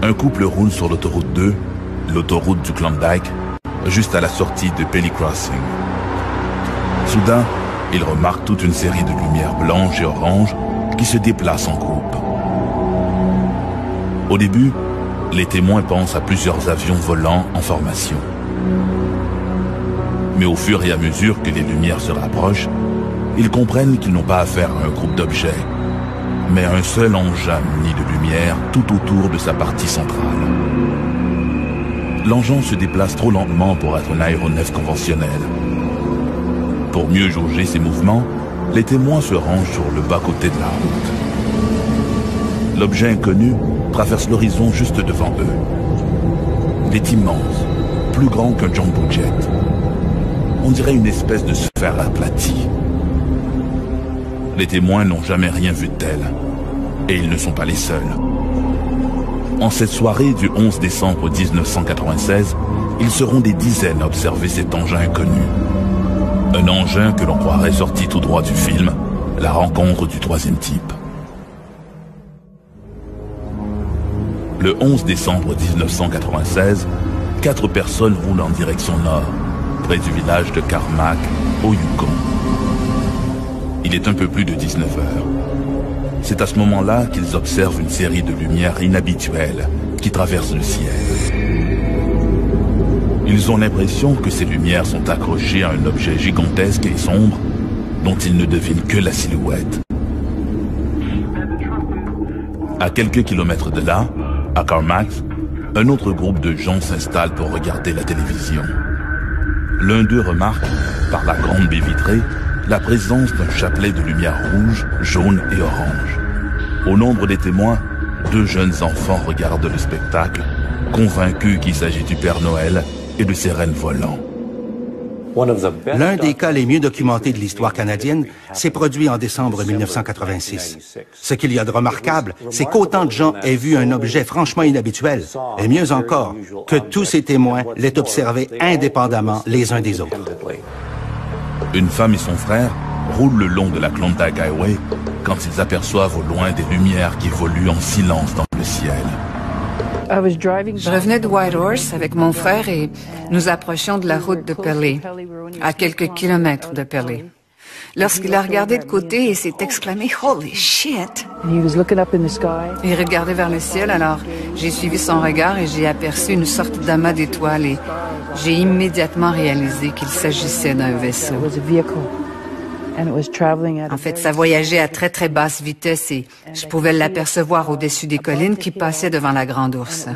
Un couple roule sur l'autoroute 2, l'autoroute du Klondike, juste à la sortie de Pelly Crossing. Soudain, ils remarquent toute une série de lumières blanches et oranges qui se déplacent en groupe. Au début, les témoins pensent à plusieurs avions volants en formation. Mais au fur et à mesure que les lumières se rapprochent, ils comprennent qu'ils n'ont pas affaire à un groupe d'objets, mais à un seul engin muni de lumière tout autour de sa partie centrale. L'engin se déplace trop lentement pour être un aéronef conventionnel. Pour mieux jauger ses mouvements, les témoins se rangent sur le bas-côté de la route. L'objet inconnu traverse l'horizon juste devant eux. Il est immense, plus grand qu'un jumbo jet. On dirait une espèce de sphère aplatie. Les témoins n'ont jamais rien vu de tel, et ils ne sont pas les seuls. En cette soirée du 11 décembre 1996, ils seront des dizaines à observer cet engin inconnu. Un engin que l'on croirait sorti tout droit du film, La rencontre du troisième type. Le 11 décembre 1996, 4 personnes roulent en direction nord, près du village de Carmack, au Yukon. Il est un peu plus de 19 heures. C'est à ce moment-là qu'ils observent une série de lumières inhabituelles qui traversent le ciel. Ils ont l'impression que ces lumières sont accrochées à un objet gigantesque et sombre dont ils ne devinent que la silhouette. À quelques kilomètres de là, à Carmack, un autre groupe de gens s'installe pour regarder la télévision. L'un d'eux remarque, par la grande baie vitrée, la présence d'un chapelet de lumière rouge, jaune et orange. Au nombre des témoins, 2 jeunes enfants regardent le spectacle, convaincus qu'il s'agit du Père Noël et de ses rennes volants. L'un des cas les mieux documentés de l'histoire canadienne s'est produit en décembre 1986. Ce qu'il y a de remarquable, c'est qu'autant de gens aient vu un objet franchement inhabituel, et mieux encore, que tous ces témoins l'aient observé indépendamment les uns des autres. Une femme et son frère roulent le long de la Klondike Highway quand ils aperçoivent au loin des lumières qui évoluent en silence dans le ciel. Je revenais de Whitehorse avec mon frère et nous approchions de la route de Pelly, à quelques kilomètres de Pelly. Lorsqu'il a regardé de côté et s'est exclamé « Holy shit !» Il regardait vers le ciel, alors j'ai suivi son regard et j'ai aperçu une sorte d'amas d'étoiles et j'ai immédiatement réalisé qu'il s'agissait d'un vaisseau. En fait, ça voyageait à très très basse vitesse et je pouvais l'apercevoir au-dessus des collines qui passaient devant la Grande Ourse.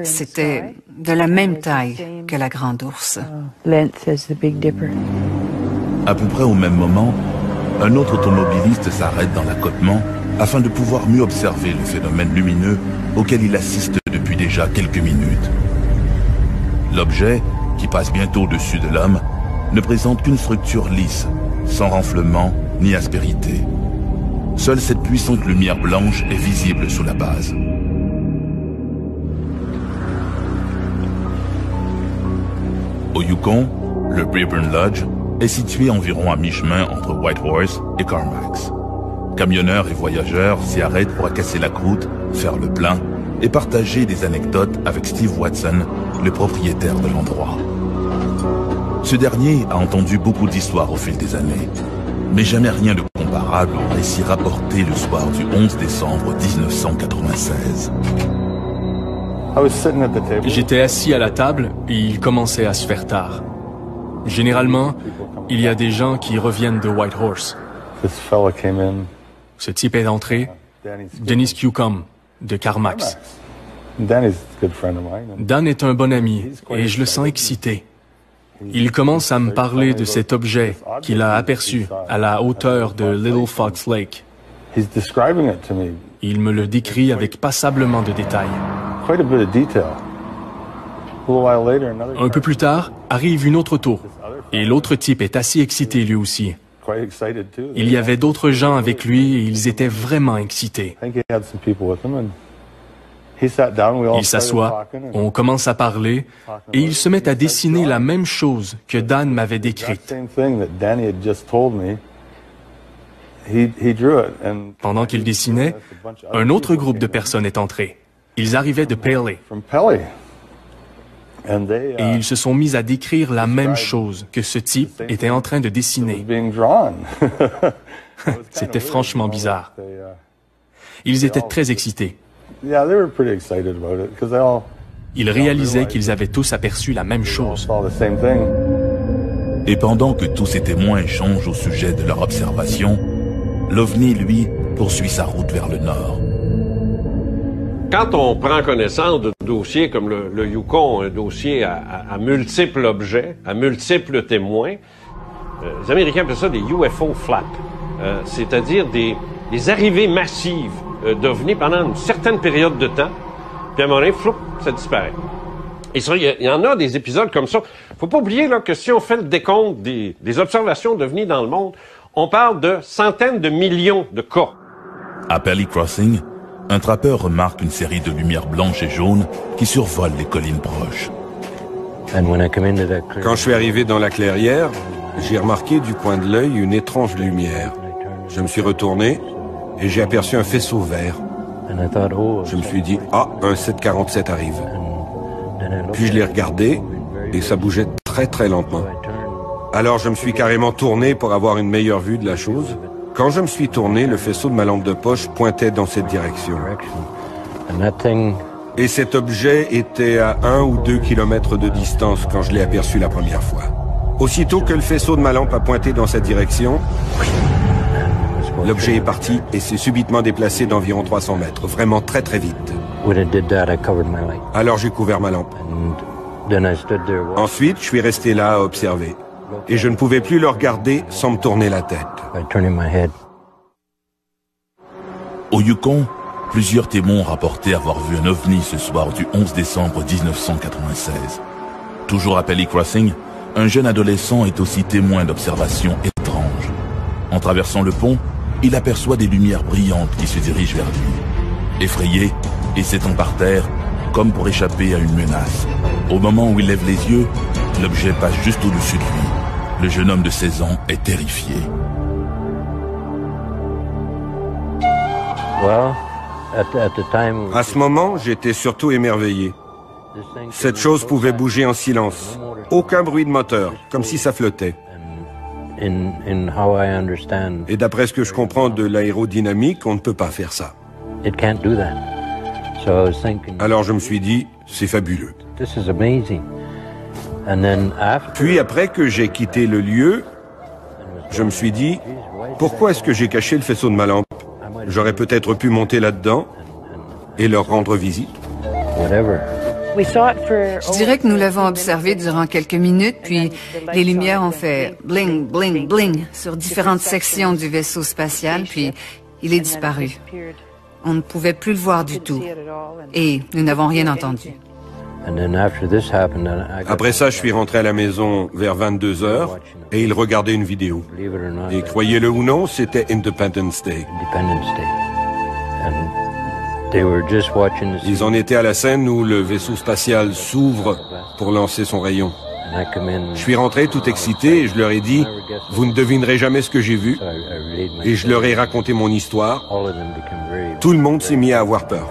C'était de la même taille que la Grande Ourse. À peu près au même moment, un autre automobiliste s'arrête dans l'accotement afin de pouvoir mieux observer le phénomène lumineux auquel il assiste depuis déjà quelques minutes. L'objet, qui passe bientôt au-dessus de l'homme, ne présente qu'une structure lisse, sans renflement ni aspérité. Seule cette puissante lumière blanche est visible sous la base. Au Yukon, le Braeburn Lodge est situé environ à mi-chemin entre Whitehorse et Carmack. Camionneurs et voyageurs s'y arrêtent pour casser la croûte, faire le plein et partager des anecdotes avec Steve Watson, le propriétaire de l'endroit. Ce dernier a entendu beaucoup d'histoires au fil des années, mais jamais rien de comparable au récit rapporté le soir du 11 décembre 1996. J'étais assis à la table et il commençait à se faire tard. Généralement, il y a des gens qui reviennent de Whitehorse. Ce type est entré, Dennis Newcomb, de Carmack. Dan est un bon ami et je le sens excité. Il commence à me parler de cet objet qu'il a aperçu à la hauteur de Little Fox Lake. Il me le décrit avec passablement de détails. Un peu plus tard, arrive une autre auto, et l'autre type est assez excité lui aussi. Il y avait d'autres gens avec lui et ils étaient vraiment excités. Il s'assoit, on commence à parler, et il se met à dessiner la même chose que Dan m'avait décrite. Pendant qu'il dessinait, un autre groupe de personnes est entré. Ils arrivaient de Pelly. Et ils se sont mis à décrire la même chose que ce type était en train de dessiner. C'était franchement bizarre. Ils étaient très excités. Ils réalisaient qu'ils avaient tous aperçu la même chose. Et pendant que tous ces témoins échangent au sujet de leur observation, l'OVNI, lui, poursuit sa route vers le nord. Quand on prend connaissance de dossiers comme le Yukon, un dossier à multiples objets, à multiples témoins, les Américains appellent ça des UFO flaps, c'est-à-dire des arrivées massives d'OVNI pendant une certaine période de temps, puis à un moment donné, floup, ça disparaît. Et ça, il y en a des épisodes comme ça. Faut pas oublier là, que si on fait le décompte des observations d'OVNI dans le monde, on parle de centaines de millions de cas. À Pelly Crossing, un trappeur remarque une série de lumières blanches et jaunes qui survolent les collines proches. Quand je suis arrivé dans la clairière, j'ai remarqué du coin de l'œil une étrange lumière. Je me suis retourné et j'ai aperçu un faisceau vert. Je me suis dit, ah, un 747 arrive. Puis je l'ai regardé et ça bougeait très très lentement. Alors je me suis carrément tourné pour avoir une meilleure vue de la chose. Quand je me suis tourné, le faisceau de ma lampe de poche pointait dans cette direction. Et cet objet était à 1 ou 2 kilomètres de distance quand je l'ai aperçu la première fois. Aussitôt que le faisceau de ma lampe a pointé dans cette direction, l'objet est parti et s'est subitement déplacé d'environ 300 mètres, vraiment très très vite. Alors j'ai couvert ma lampe. Ensuite, je suis resté là à observer. Et je ne pouvais plus le regarder sans me tourner la tête. Au Yukon, plusieurs témoins ont rapporté avoir vu un OVNI ce soir du 11 décembre 1996. Toujours à Pelly Crossing, un jeune adolescent est aussi témoin d'observations étranges. En traversant le pont, il aperçoit des lumières brillantes qui se dirigent vers lui. Effrayé et s'étend par terre, comme pour échapper à une menace. Au moment où il lève les yeux, l'objet passe juste au-dessus de lui. Le jeune homme de 16 ans est terrifié. À ce moment, j'étais surtout émerveillé. Cette chose pouvait bouger en silence. Aucun bruit de moteur, comme si ça flottait. Et d'après ce que je comprends de l'aérodynamique, on ne peut pas faire ça. Alors je me suis dit, c'est fabuleux. Puis après que j'ai quitté le lieu, je me suis dit, pourquoi est-ce que j'ai caché le faisceau de ma lampe? J'aurais peut-être pu monter là-dedans et leur rendre visite. Je dirais que nous l'avons observé durant quelques minutes, puis les lumières ont fait bling, bling, bling sur différentes sections du vaisseau spatial, puis il est disparu. On ne pouvait plus le voir du tout. Et nous n'avons rien entendu. Après ça, je suis rentré à la maison vers 22 heures et ils regardaient une vidéo. Et croyez-le ou non, c'était Independence Day. Ils en étaient à la scène où le vaisseau spatial s'ouvre pour lancer son rayon. Je suis rentré tout excité et je leur ai dit « Vous ne devinerez jamais ce que j'ai vu » et je leur ai raconté mon histoire. Tout le monde s'est mis à avoir peur.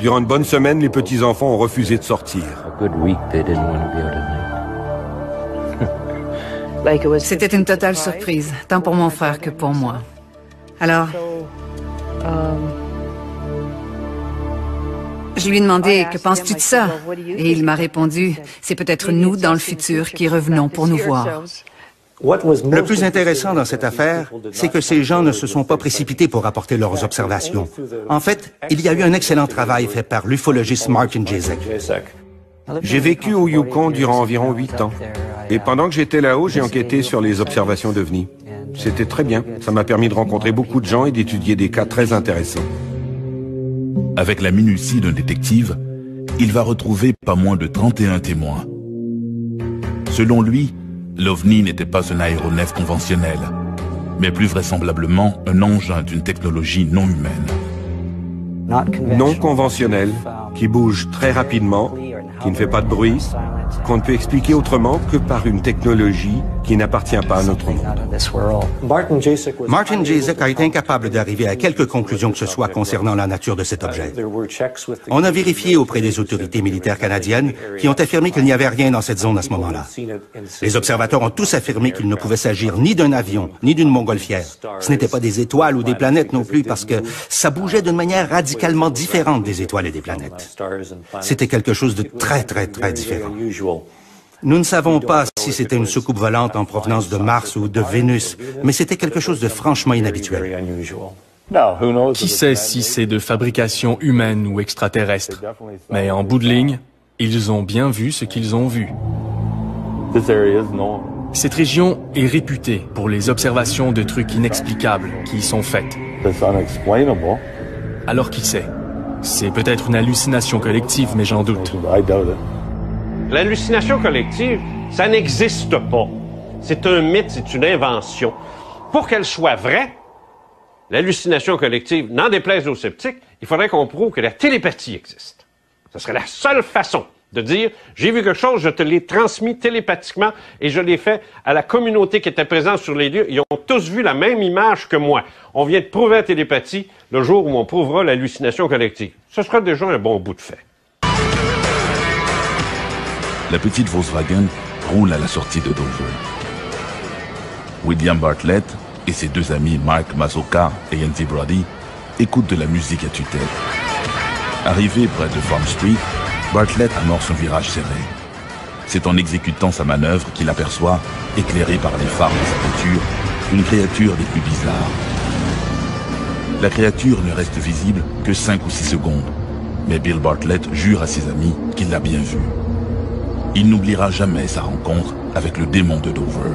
Durant une bonne semaine, les petits-enfants ont refusé de sortir. C'était une totale surprise, tant pour mon frère que pour moi. Alors, je lui ai demandé « Que penses-tu de ça? » Et il m'a répondu « C'est peut-être nous, dans le futur, qui revenons pour nous voir. » Le plus intéressant dans cette affaire, c'est que ces gens ne se sont pas précipités pour rapporter leurs observations. En fait, il y a eu un excellent travail fait par l'ufologiste Martin Jezek. J'ai vécu au Yukon durant environ 8 ans. Et pendant que j'étais là-haut, j'ai enquêté sur les observations d'OVNI. C'était très bien. Ça m'a permis de rencontrer beaucoup de gens et d'étudier des cas très intéressants. Avec la minutie d'un détective, il va retrouver pas moins de 31 témoins. Selon lui, l'OVNI n'était pas un aéronef conventionnel, mais plus vraisemblablement un engin d'une technologie non humaine. Non conventionnel, qui bouge très rapidement, qui ne fait pas de bruit, qu'on ne peut expliquer autrement que par une technologie qui n'appartient pas à notre monde. Martin Jasek a été incapable d'arriver à quelque conclusion que ce soit concernant la nature de cet objet. On a vérifié auprès des autorités militaires canadiennes qui ont affirmé qu'il n'y avait rien dans cette zone à ce moment-là. Les observateurs ont tous affirmé qu'il ne pouvait s'agir ni d'un avion, ni d'une montgolfière. Ce n'était pas des étoiles ou des planètes non plus parce que ça bougeait d'une manière radicalement différente des étoiles et des planètes. C'était quelque chose de très, très, très différent. Nous ne savons pas si c'était une soucoupe volante en provenance de Mars ou de Vénus, mais c'était quelque chose de franchement inhabituel. Qui sait si c'est de fabrication humaine ou extraterrestre? Mais en bout de ligne, ils ont bien vu ce qu'ils ont vu. Cette région est réputée pour les observations de trucs inexplicables qui y sont faites. Alors qui sait? C'est peut-être une hallucination collective, mais j'en doute. L'hallucination collective, ça n'existe pas. C'est un mythe, c'est une invention. Pour qu'elle soit vraie, l'hallucination collective, n'en déplaise aux sceptiques, il faudrait qu'on prouve que la télépathie existe. Ce serait la seule façon de dire, j'ai vu quelque chose, je te l'ai transmis télépathiquement et je l'ai fait à la communauté qui était présente sur les lieux. Ils ont tous vu la même image que moi. On vient de prouver la télépathie le jour où on prouvera l'hallucination collective. Ce sera déjà un bon bout de fait. La petite Volkswagen roule à la sortie de Dover. William Bartlett et ses deux amis Mike Mazoka et Yancy Brody écoutent de la musique à tue-tête. Arrivé près de Farm Street, Bartlett amorce un virage serré. C'est en exécutant sa manœuvre qu'il aperçoit, éclairé par les phares de sa voiture, une créature des plus bizarres. La créature ne reste visible que 5 ou 6 secondes, mais Bill Bartlett jure à ses amis qu'il l'a bien vue. Il n'oubliera jamais sa rencontre avec le démon de Dover.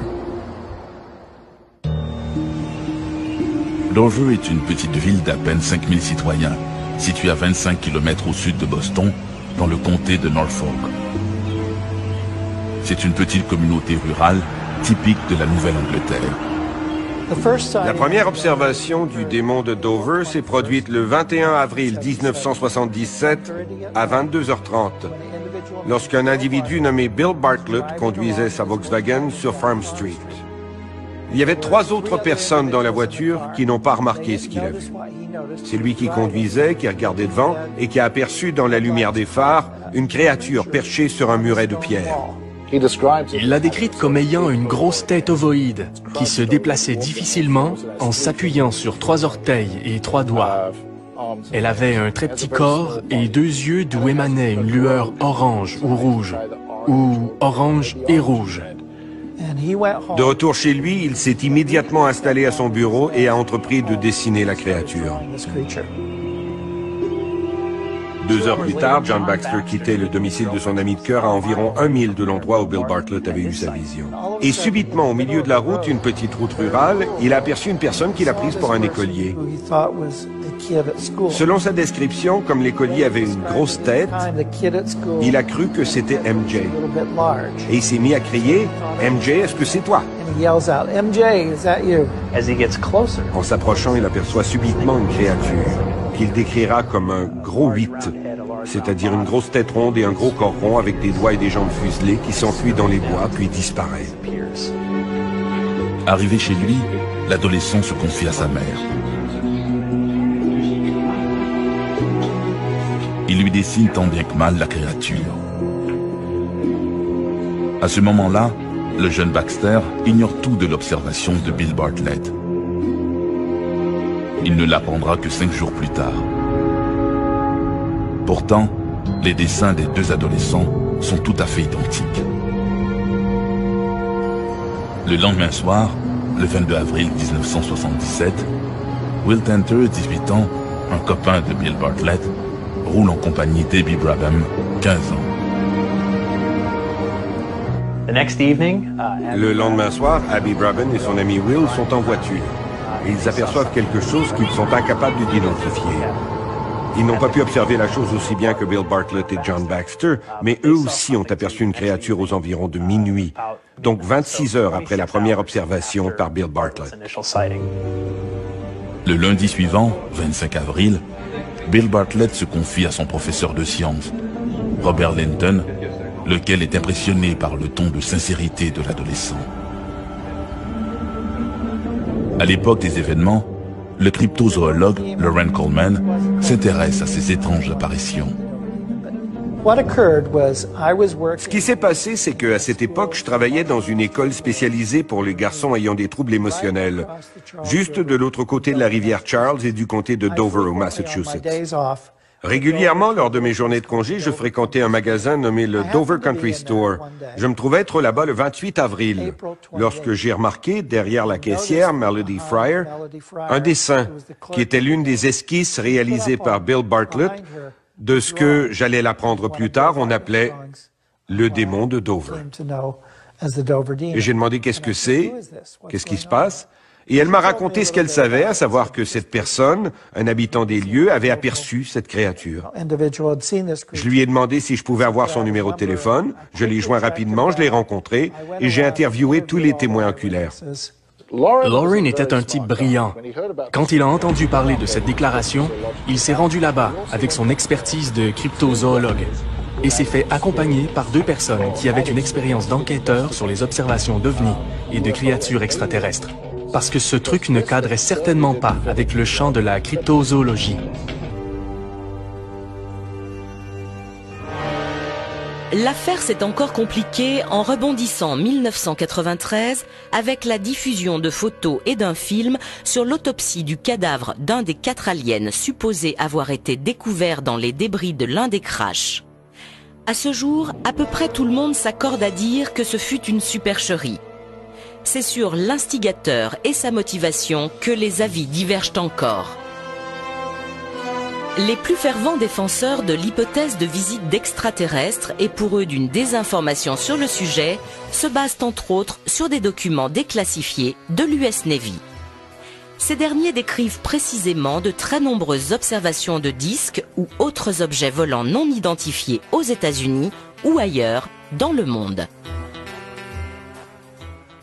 Dover est une petite ville d'à peine 5000 citoyens, située à 25 km au sud de Boston, dans le comté de Norfolk. C'est une petite communauté rurale typique de la Nouvelle-Angleterre. La première observation du démon de Dover s'est produite le 21 avril 1977 à 22h30, lorsqu'un individu nommé Bill Bartlett conduisait sa Volkswagen sur Farm Street. Il y avait 3 autres personnes dans la voiture qui n'ont pas remarqué ce qu'il a vu. C'est lui qui conduisait, qui regardait devant et qui a aperçu dans la lumière des phares une créature perchée sur un muret de pierre. Il l'a décrite comme ayant une grosse tête ovoïde qui se déplaçait difficilement en s'appuyant sur 3 orteils et 3 doigts. Elle avait un très petit corps et 2 yeux d'où émanait une lueur orange ou rouge, ou orange et rouge. De retour chez lui, il s'est immédiatement installé à son bureau et a entrepris de dessiner la créature. 2 heures plus tard, John Baxter quittait le domicile de son ami de cœur à environ 1 mile de l'endroit où Bill Bartlett avait eu sa vision. Et subitement, au milieu de la route, une petite route rurale, il a aperçu une personne qu'il a prise pour un écolier. Selon sa description, comme l'écolier avait une grosse tête, il a cru que c'était MJ. Et il s'est mis à crier « MJ, est-ce que c'est toi ?» En s'approchant, il aperçoit subitement une créature qu'il décrira comme un gros 8, c'est-à-dire une grosse tête ronde et un gros corps rond avec des doigts et des jambes fuselées qui s'enfuit dans les bois puis disparaît. Arrivé chez lui, l'adolescent se confie à sa mère. Il lui dessine tant bien que mal la créature. À ce moment-là, le jeune Baxter ignore tout de l'observation de Bill Bartlett. Il ne l'apprendra que 5 jours plus tard. Pourtant, les dessins des 2 adolescents sont tout à fait identiques. Le lendemain soir, le 22 avril 1977, Will Tanter, 18 ans, un copain de Bill Bartlett, roule en compagnie d'Abby Brabham, 15 ans. Le lendemain soir, Abby Brabham et son ami Will sont en voiture. Et ils aperçoivent quelque chose qu'ils sont incapables d'identifier. Ils n'ont pas pu observer la chose aussi bien que Bill Bartlett et John Baxter, mais eux aussi ont aperçu une créature aux environs de minuit, donc 26 heures après la première observation par Bill Bartlett. Le lundi suivant, 25 avril, Bill Bartlett se confie à son professeur de sciences, Robert Linton, lequel est impressionné par le ton de sincérité de l'adolescent. À l'époque des événements, le cryptozoologue Loren Coleman s'intéresse à ces étranges apparitions. Ce qui s'est passé, c'est qu'à cette époque, je travaillais dans une école spécialisée pour les garçons ayant des troubles émotionnels, juste de l'autre côté de la rivière Charles et du comté de Dover au Massachusetts. Régulièrement, lors de mes journées de congé, je fréquentais un magasin nommé le Dover Country Store. Je me trouvais être là-bas le 28 avril, lorsque j'ai remarqué, derrière la caissière, Melody Fryer, un dessin qui était l'une des esquisses réalisées par Bill Bartlett de ce que, j'allais l'apprendre plus tard, on appelait le démon de Dover. Et j'ai demandé qu'est-ce que c'est, qu'est-ce qui se passe, et elle m'a raconté ce qu'elle savait, à savoir que cette personne, un habitant des lieux, avait aperçu cette créature. Je lui ai demandé si je pouvais avoir son numéro de téléphone, je l'ai joint rapidement, je l'ai rencontré, et j'ai interviewé tous les témoins oculaires. Loren était un type brillant. Quand il a entendu parler de cette déclaration, il s'est rendu là-bas avec son expertise de cryptozoologue et s'est fait accompagner par 2 personnes qui avaient une expérience d'enquêteur sur les observations d'ovnis et de créatures extraterrestres. Parce que ce truc ne cadrait certainement pas avec le champ de la cryptozoologie. L'affaire s'est encore compliquée en rebondissant en 1993 avec la diffusion de photos et d'un film sur l'autopsie du cadavre d'un des 4 aliens supposés avoir été découverts dans les débris de l'un des crashs. À ce jour, à peu près tout le monde s'accorde à dire que ce fut une supercherie. C'est sur l'instigateur et sa motivation que les avis divergent encore. Les plus fervents défenseurs de l'hypothèse de visite d'extraterrestres et pour eux d'une désinformation sur le sujet se basent entre autres sur des documents déclassifiés de l'US Navy. Ces derniers décrivent précisément de très nombreuses observations de disques ou autres objets volants non identifiés aux États-Unis ou ailleurs dans le monde.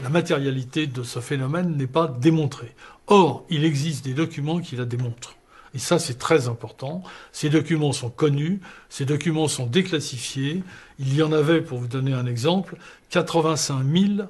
La matérialité de ce phénomène n'est pas démontrée. Or, il existe des documents qui la démontrent. Et ça, c'est très important. Ces documents sont connus, ces documents sont déclassifiés. Il y en avait, pour vous donner un exemple, 85 000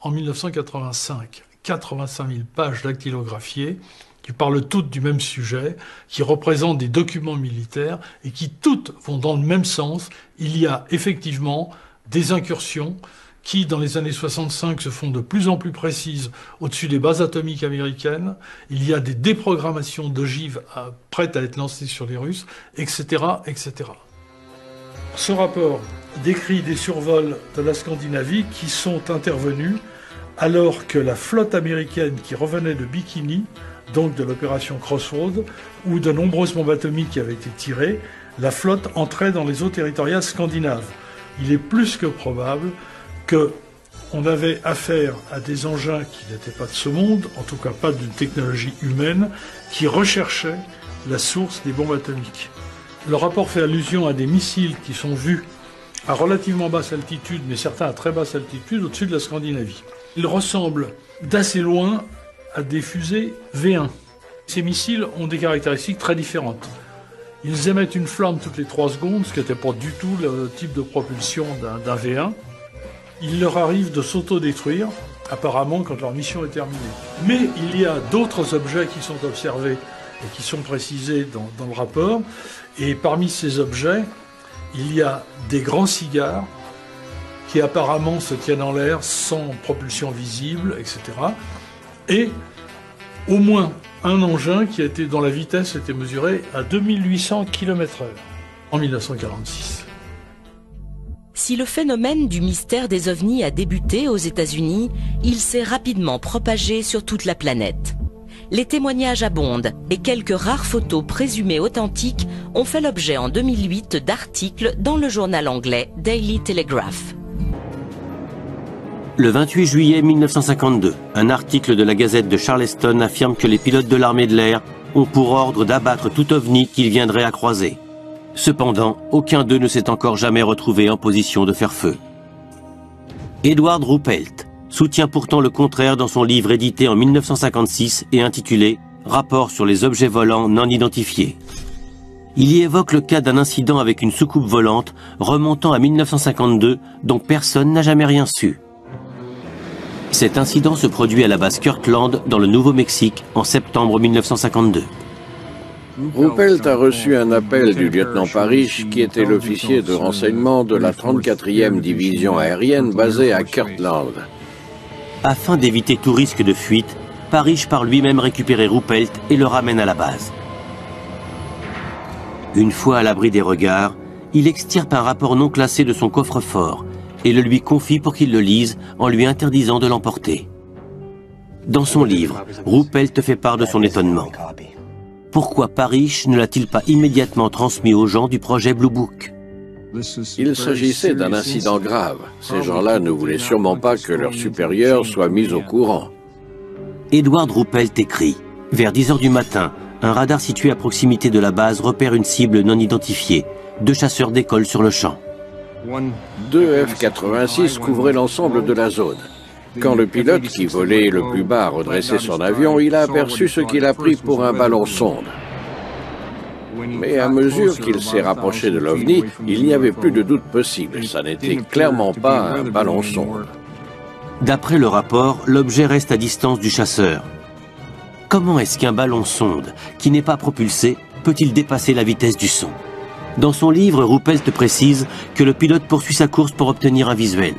en 1985. 85 000 pages dactylographiées qui parlent toutes du même sujet, qui représentent des documents militaires et qui toutes vont dans le même sens. Il y a effectivement des incursions qui, dans les années 65, se font de plus en plus précises au-dessus des bases atomiques américaines. Il y a des déprogrammations d'ogives prêtes à être lancées sur les Russes, etc., etc. Ce rapport décrit des survols de la Scandinavie qui sont intervenus alors que la flotte américaine qui revenait de Bikini, donc de l'opération Crossroad, où de nombreuses bombes atomiques qui avaient été tirées, la flotte entrait dans les eaux territoriales scandinaves. Il est plus que probable qu'on avait affaire à des engins qui n'étaient pas de ce monde, en tout cas pas d'une technologie humaine, qui recherchaient la source des bombes atomiques. Le rapport fait allusion à des missiles qui sont vus à relativement basse altitude, mais certains à très basse altitude, au-dessus de la Scandinavie. Ils ressemblent d'assez loin à des fusées V1. Ces missiles ont des caractéristiques très différentes. Ils émettent une flamme toutes les 3 secondes, ce qui n'était pas du tout le type de propulsion d'un V1. Il leur arrive de s'autodétruire, apparemment quand leur mission est terminée. Mais il y a d'autres objets qui sont observés et qui sont précisés dans le rapport. Et parmi ces objets, il y a des grands cigares qui apparemment se tiennent en l'air sans propulsion visible, etc. Et au moins un engin dont la vitesse était mesurée à 2800 km/h en 1946. Si le phénomène du mystère des ovnis a débuté aux États-Unis, il s'est rapidement propagé sur toute la planète. Les témoignages abondent et quelques rares photos présumées authentiques ont fait l'objet en 2008 d'articles dans le journal anglais Daily Telegraph. Le 28 juillet 1952, un article de la Gazette de Charleston affirme que les pilotes de l'armée de l'air ont pour ordre d'abattre tout ovni qu'ils viendraient à croiser. Cependant, aucun d'eux ne s'est encore jamais retrouvé en position de faire feu. Edward Ruppelt soutient pourtant le contraire dans son livre édité en 1956 et intitulé « Rapport sur les objets volants non identifiés ». Il y évoque le cas d'un incident avec une soucoupe volante remontant à 1952 dont personne n'a jamais rien su. Cet incident se produit à la base Kirtland, dans le Nouveau-Mexique, en septembre 1952. Ruppelt a reçu un appel du lieutenant Parrish, qui était l'officier de renseignement de la 34e division aérienne basée à Kirtland. Afin d'éviter tout risque de fuite, Parrish part lui-même récupérer Ruppelt et le ramène à la base. Une fois à l'abri des regards, il extirpe un rapport non classé de son coffre-fort et le lui confie pour qu'il le lise en lui interdisant de l'emporter. Dans son livre, Ruppelt fait part de son étonnement. Pourquoi Parrish ne l'a-t-il pas immédiatement transmis aux gens du projet Blue Book? Il s'agissait d'un incident grave. Ces gens-là ne voulaient sûrement pas que leurs supérieurs soient mis au courant. Edward Ruppelt écrit « Vers 10 h du matin, un radar situé à proximité de la base repère une cible non identifiée. 2 chasseurs décollent sur le champ. 2 F-86 couvraient l'ensemble de la zone. Quand le pilote qui volait le plus bas a redressé son avion, il a aperçu ce qu'il a pris pour un ballon sonde. Mais à mesure qu'il s'est rapproché de l'OVNI, il n'y avait plus de doute possible. Ça n'était clairement pas un ballon sonde. D'après le rapport, l'objet reste à distance du chasseur. Comment est-ce qu'un ballon sonde, qui n'est pas propulsé, peut-il dépasser la vitesse du son? Dans son livre, Ruppelt précise que le pilote poursuit sa course pour obtenir un visuel.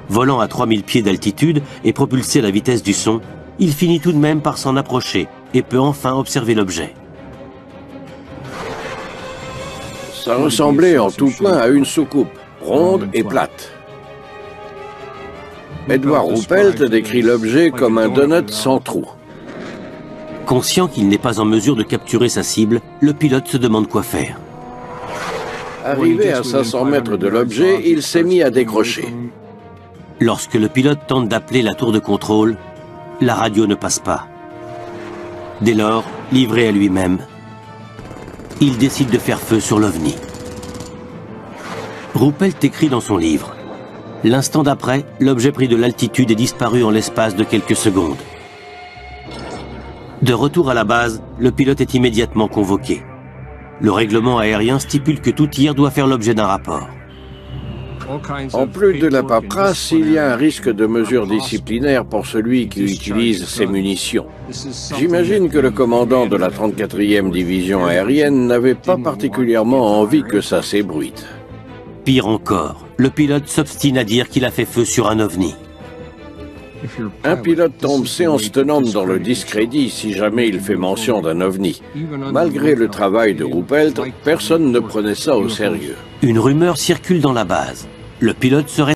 Volant à 3000 pieds d'altitude et propulsé à la vitesse du son, il finit tout de même par s'en approcher et peut enfin observer l'objet. Ça ressemblait en tout point à une soucoupe, ronde et plate. Edward Ruppelt décrit l'objet comme un donut sans trou. Conscient qu'il n'est pas en mesure de capturer sa cible, le pilote se demande quoi faire. Arrivé à 500 mètres de l'objet, il s'est mis à décrocher. Lorsque le pilote tente d'appeler la tour de contrôle, la radio ne passe pas. Dès lors, livré à lui-même, il décide de faire feu sur l'OVNI. Ruppelt écrit dans son livre « L'instant d'après, l'objet prit de l'altitude et disparut en l'espace de quelques secondes. » De retour à la base, le pilote est immédiatement convoqué. Le règlement aérien stipule que tout tir doit faire l'objet d'un rapport. En plus de la paperasse, il y a un risque de mesures disciplinaires pour celui qui utilise ces munitions. J'imagine que le commandant de la 34e division aérienne n'avait pas particulièrement envie que ça s'ébruite. Pire encore, le pilote s'obstine à dire qu'il a fait feu sur un OVNI. Un pilote tombe séance tenante dans le discrédit si jamais il fait mention d'un OVNI. Malgré le travail de Ruppelt, personne ne prenait ça au sérieux. Une rumeur circule dans la base. Le pilote serait